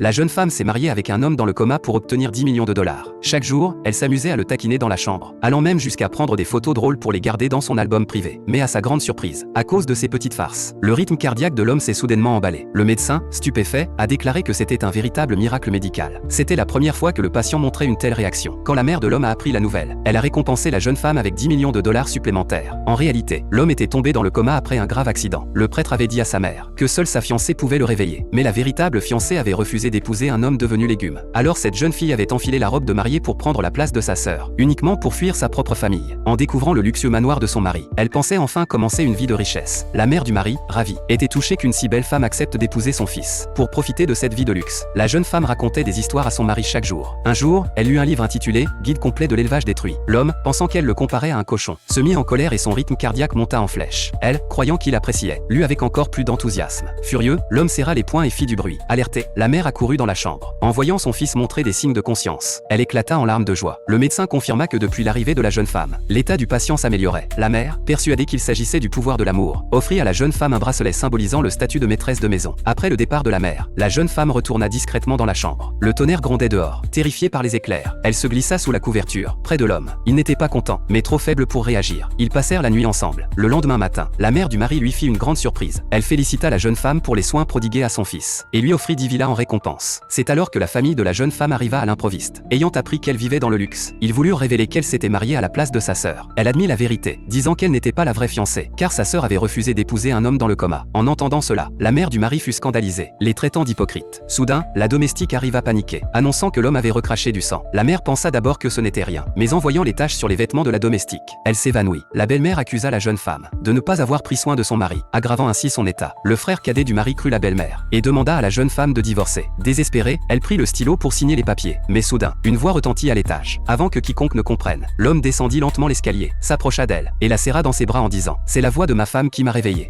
La jeune femme s'est mariée avec un homme dans le coma pour obtenir 10 millions de dollars. Chaque jour, elle s'amusait à le taquiner dans la chambre, allant même jusqu'à prendre des photos drôles pour les garder dans son album privé. Mais à sa grande surprise, à cause de ces petites farces, le rythme cardiaque de l'homme s'est soudainement emballé. Le médecin, stupéfait, a déclaré que c'était un véritable miracle médical. C'était la première fois que le patient montrait une telle réaction. Quand la mère de l'homme a appris la nouvelle, elle a récompensé la jeune femme avec 10 millions de dollars supplémentaires. En réalité, l'homme était tombé dans le coma après un grave accident. Le prêtre avait dit à sa mère que seule sa fiancée pouvait le réveiller. Mais la véritable fiancée avait refusé d'épouser un homme devenu légume. Alors cette jeune fille avait enfilé la robe de mariée pour prendre la place de sa sœur, uniquement pour fuir sa propre famille. En découvrant le luxueux manoir de son mari, elle pensait enfin commencer une vie de richesse. La mère du mari, ravie, était touchée qu'une si belle femme accepte d'épouser son fils. Pour profiter de cette vie de luxe, la jeune femme racontait des histoires à son mari chaque jour. Un jour, elle lut un livre intitulé « Guide complet de l'élevage détruit ». L'homme, pensant qu'elle le comparait à un cochon, se mit en colère et son rythme cardiaque monta en flèche. Elle, croyant qu'il appréciait, lut avec encore plus d'enthousiasme. Furieux, l'homme serra les poings et fit du bruit. Alertée, la mère accourut dans la chambre. En voyant son fils montrer des signes de conscience, elle éclata en larmes de joie. Le médecin confirma que depuis l'arrivée de la jeune femme, l'état du patient s'améliorait. La mère, persuadée qu'il s'agissait du pouvoir de l'amour, offrit à la jeune femme un bracelet symbolisant le statut de maîtresse de maison. Après le départ de la mère, la jeune femme retourna discrètement dans la chambre. Le tonnerre grondait dehors. Terrifiée par les éclairs, elle se glissa sous la couverture, près de l'homme. Il n'était pas content, mais trop faible pour réagir. Ils passèrent la nuit ensemble. Le lendemain matin, la mère du mari lui fit une grande surprise. Elle félicita la jeune femme pour les soins prodigués à son fils, et lui offrit 10 villas en récompense. C'est alors que la famille de la jeune femme arriva à l'improviste. Ayant appris qu'elle vivait dans le luxe, ils voulurent révéler qu'elle s'était mariée à la place de sa sœur. Elle admit la vérité, disant qu'elle n'était pas la vraie fiancée, car sa sœur avait refusé d'épouser un homme dans le coma. En entendant cela, la mère du mari fut scandalisée, les traitant d'hypocrites. Soudain, la domestique arriva paniquée, annonçant que l'homme avait recraché du sang. La mère pensa d'abord que ce n'était rien, mais en voyant les taches sur les vêtements de la domestique, elle s'évanouit. La belle-mère accusa la jeune femme de ne pas avoir pris soin de son mari, aggravant ainsi son état. Le frère cadet du mari crut la belle-mère et demanda à la jeune femme de divorcer. Désespérée, elle prit le stylo pour signer les papiers. Mais soudain, une voix retentit à l'étage. Avant que quiconque ne comprenne, l'homme descendit lentement l'escalier, s'approcha d'elle et la serra dans ses bras en disant « C'est la voix de ma femme qui m'a réveillé. »